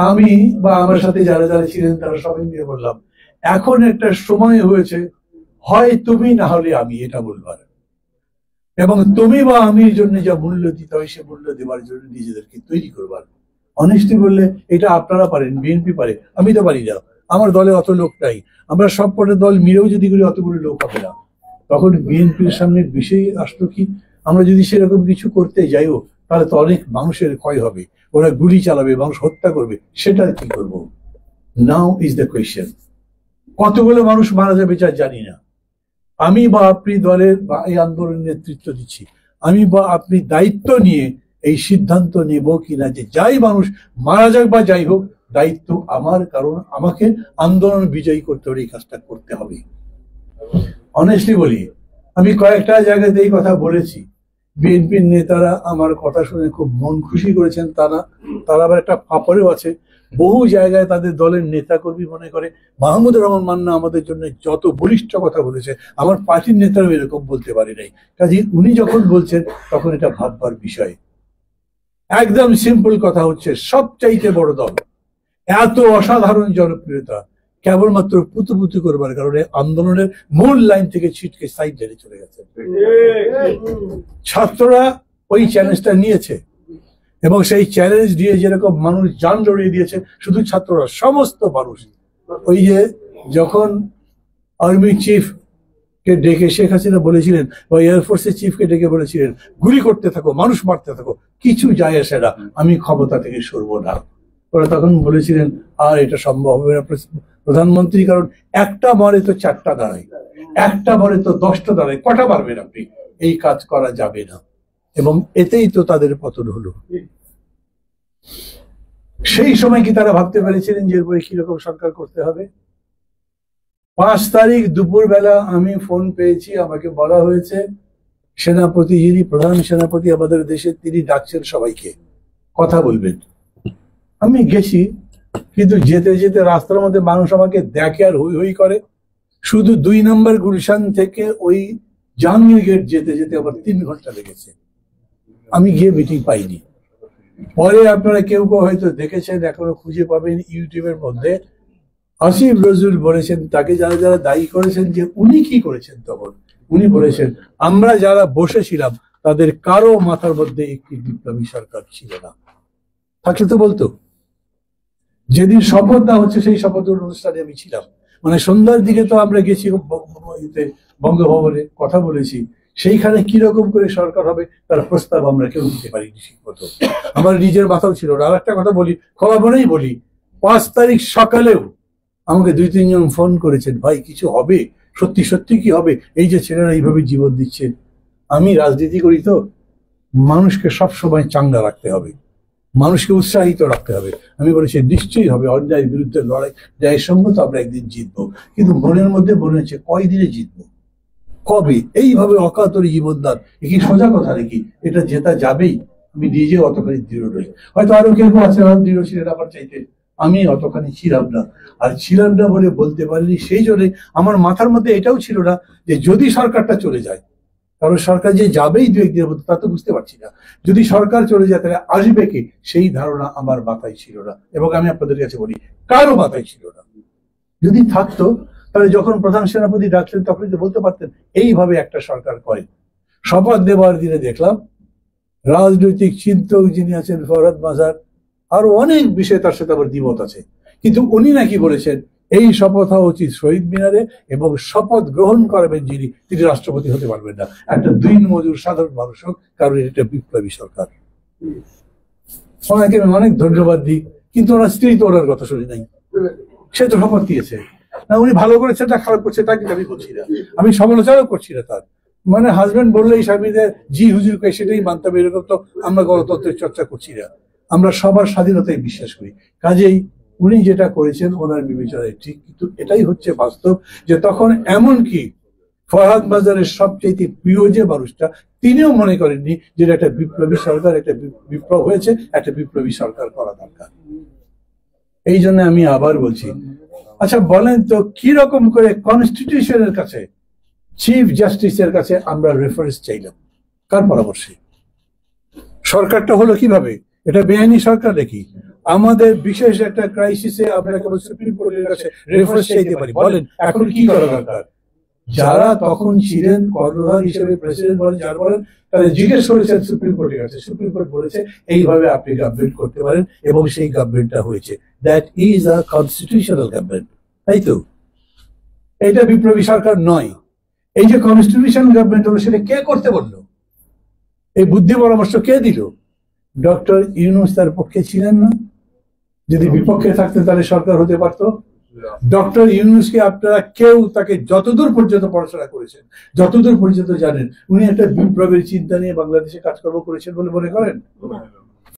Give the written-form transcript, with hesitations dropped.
আমি বা আমার সাথে যারা যারা ছিলেন তারা সবাই মিলে বললাম, এখন একটা সময় হয়েছে, হয় তুমি না হলে আমি, এটা বলবার। এবং তুমি বা আমির জন্য যা মূল্য দিতে হয় সে মূল্য দেওয়ার জন্য নিজেদেরকে তৈরি করবার। অনেস্টলি বললে এটা আপনারা পারেন, বিএনপি পারে, আমি তো পারি না। আমার দলে অত লোক নাই, আমরা সব কটা দল মিলেও যদি করি অতগুলো লোক হবে না। তখন বিএনপির সামনে বিষয় আসলো কি, আমরা যদি সেরকম কিছু করতে যাইও তাহলে তো অনেক মানুষের ক্ষয় হবে, ওরা গুলি চালাবে, মানুষ হত্যা করবে, সেটা কি করব? Now is the question. কতগুলো মানুষ মারা যাবে যা জানি না। আমি বা আপনি দলের বা এই আন্দোলনের নেতৃত্ব দিচ্ছি, আমি বা আপনি দায়িত্ব নিয়ে এই সিদ্ধান্ত নেব কিনা যে যাই মানুষ মারা যাক বা যাই হোক, দায়িত্ব আমার, কারণ আমাকে আন্দোলন বিজয়ী করতে হলে এই কাজটা করতে হবে। অনেস্টলি বলি, আমি কয়েকটা জায়গাতে এই কথা বলেছি, বিএনপির নেতারা আমার কথা শুনে খুব মন খুশি করেছেন। তারা আবার একটা ফাপড়েও আছে, বহু জায়গায় তাদের দলের নেতা কর্মী মনে করে মাহমুদুর রহমান মান্না আমাদের জন্য যত বলিষ্ঠ কথা বলেছে আমার পার্টির নেতারাও এরকম বলতে পারে নাই। কাজে উনি যখন বলছেন তখন এটা ভাববার বিষয়। একদম সিম্পল কথা হচ্ছে, সবচাইতে বড় দল, এত অসাধারণ জনপ্রিয়তা কেবলমাত্র পুতুপুতু করবার কারণে আন্দোলনের মূল লাইন থেকে ছিটকে সাইড লাইনে চলে গেছে। ছাত্ররা ওই চ্যালেঞ্জটা নিয়েছে এবং সেই চ্যালেঞ্জ দিয়ে যেরকম মানুষ জান জড়িয়ে দিয়েছে, শুধু ছাত্ররা, সমস্ত মানুষ। ওই যে যখন আর্মি চিফ কে ডেকে শেখ হাসিনা বলেছিলেন, বা এয়ারফোর্সের চিফকে ডেকে বলেছিলেন গুলি করতে থাকো, মানুষ মারতে থাকো, কিছু যায় আসে না, আমি ক্ষমতা থেকে সরবো না। ওরা তখন বলেছিলেন আর এটা সম্ভব হবে না প্রধানমন্ত্রী, কারণ একটা মরে তো 4টা দাঁড়ায়, একটা মরে তো 10টা দাঁড়ায়, কটা পারবেন আপনি? এই কাজ করা যাবে না। এবং এতেই তো তাদের পতন হলো। সেই সময় কি তারা ভাবতে পেরেছিলেন যে এরপরে কিরকম সরকার করতে হবে? 5 তারিখ দুপুর বেলা আমি ফোন পেয়েছি, আমাকে বলা হয়েছে সেনাপতি, যিনি প্রধান সেনাপতি আমাদের দেশে, তিনি ডাকছেন সবাইকে, কথা বলবেন। আমি গেছি, কিন্তু যেতে যেতে রাস্তার মধ্যে মানুষ আমাকে দেখে আর হই হই করে। শুধু 2 নম্বর গুলশান থেকে ওই জাহাঙ্গীর গেট যেতে যেতে আবার 3 ঘন্টা লেগেছে। আমি গিয়ে মিটিং পাইনি। পরে আপনারা কেউ কেউ হয়তো দেখেছেন, এখনো খুঁজে পাবেন ইউটিউবের মধ্যে, আসিফ নজরুল বলেছেন, তাকে যারা যারা দায়ী করেছেন যে উনি কি করেছেন, তখন উনি বলেছেন আমরা যারা বসেছিলাম তাদের কারো মাথার মধ্যে একটি বিপ্লবী সরকার ছিল না। থাকলে তো বলতো। যেদিন শপথ না হচ্ছে সেই শপথ অনুষ্ঠানে আমি ছিলাম, মানে সন্ধ্যার দিকে তো আমরা গেছি বঙ্গভবনে, কথা বলেছি, সেইখানে কিরকম করে সরকার হবে তার প্রস্তাব আমরা কেউ দিতে পারিনি ঠিক মতো। আমার নিজের মাথাও ছিল না। আর একটা কথা বলি, খবরেই বলি, 5 তারিখ সকালেও আমাকে 2-3 জন ফোন করেছেন, ভাই কিছু হবে, সত্যি সত্যি কি হবে, এই যে ছেলেরা এইভাবে জীবন দিচ্ছে। আমি রাজনীতি করি তো, মানুষকে সব সময় চাঙ্গা রাখতে হবে, মানুষকে উৎসাহিত রাখতে হবে। আমি বলেছি নিশ্চয়ই হবে, অন্যায়ের বিরুদ্ধে লড়াই, ন্যায়ের সঙ্গে তো আমরা একদিন জিতবো। কিন্তু মনের মধ্যে মনে হচ্ছে কয়দিনে জিতবো, কবে? এইভাবে অকাতরে জীবনদান, এ কি সোজা কথা নাকি? এটা জেতা যাবেই। আমি নিজে অতখানি দৃঢ় নই, হয়তো আরো কেউ আছে দৃঢ় ছিলেন আমার চাইতে, আমি অতখানি ছিলাম না। আর ছিলাম না বলে বলতে পারিনি, সেই জন্য আমার মাথার মধ্যে এটাও ছিল না যে যদি সরকারটা চলে যায়, কারণ সরকার যে যাবেই 2-1 দিনের মধ্যে তা তো বুঝতে পারছি না, যদি সরকার চলে যায় তাহলে আসবে কে, সেই ধারণা আমার মাথায় ছিল না। এবং আমি আপনাদের কাছে বলি কারো মাথায় ছিল না। যদি থাকতো তাহলে যখন প্রধান সেনাপতি ডাকলেন তখনই তো বলতে পারতেন এইভাবে একটা সরকার করে। শপথ দেওয়ার দিনে দেখলাম রাজনৈতিক চিন্তক যিনি আছেন ফরহাদ মাজার, আরো অনেক বিষয়ে তার সাথে আবার দ্বিমত আছে, কিন্তু উনি নাকি বলেছেন এই শপথ হওয়া উচিত শহীদ মিনারে, এবং শপথ গ্রহণ করবেন যিনি, তিনি রাষ্ট্রপতি হতে পারবেন না, একটা দিন মজুর সাধারণ মানুষ হোক, কারণ এটা বিপ্লবী সরকার। ওনাকে আমি অনেক ধন্যবাদ দিই, কিন্তু ওনার স্ত্রী তো ওনার কথা শুনি নাই, সে তো শপথ দিয়েছে না। উনি ভালো করেছেন না খারাপ করছে তা কিন্তু আমি করছি না, আমি সমালোচনাও করছি না তার। মানে হাজবেন্ড বললেই স্বামীদের জি হুজুর কে সেটাই মানতে হবে, এরকম তো আমরা গণতন্ত্রের চর্চা করছি না। আমরা সবার স্বাধীনতায় বিশ্বাস করি। কাজেই উনি যেটা করেছেন ওনার বিবেচনায় ঠিক, কিন্তু এটাই হচ্ছে বাস্তব যে তখন এমনকি ফরহাদ মাজারের সবচেয়ে প্রিয় যে মানুষটা, তিনিও মনে করেননি যে একটা বিপ্লবী সরকার, একটা বিপ্লব হয়েছে, একটা বিপ্লবী সরকার করা দরকার। এই জন্য আমি আবার বলছি, আচ্ছা বলেন তো কিরকম করে কনস্টিটিউশনের কাছে, চিফ জাস্টিসের কাছে আমরা রেফারেন্স চাইলাম, কার পরামর্শে? সরকারটা হলো কিভাবে? এটা বেআইনি সরকার নাকি? আমাদের বিশেষ একটা ক্রাইসিসে আমরা কেবল সুপ্রিম কোর্টের কাছে রেফারেন্স চাইতে পারি। বলেন এখন কি করা দরকার? যারা তখন ছিলেন কর্ণধার হিসেবে প্রেসিডেন্ট বলেন, যারা বলেন, তারা জিজ্ঞেস করেছেন সুপ্রিম কোর্টের কাছে। সুপ্রিম কোর্ট বলেছে এইভাবে আপনি গভর্নমেন্ট করতে পারেন, এবং সেই গভর্নমেন্টটা হয়েছে। That is a constitutional government, তাই তো? এটা বিপ্লবী সরকার নয়। এই যে কনস্টিটিউশনাল গভর্নমেন্ট হলো, সেটা কে করতে বললো? এই বুদ্ধি পরামর্শ কে দিল? ডক্টর ইউনূস তার পক্ষে ছিলেন না? যদি বিপক্ষে থাকতেন তাহলে সরকার হতে পারত? ডক্টর ইউনূসকে আপনারা কেউ তাকে যতদূর পর্যন্ত পড়াশোনা করেছেন, যতদূর পর্যন্ত জানেন, উনি একটা বিপ্লবের চিন্তা নিয়ে বাংলাদেশে কাজকর্ম করেছেন বলে মনে করেন?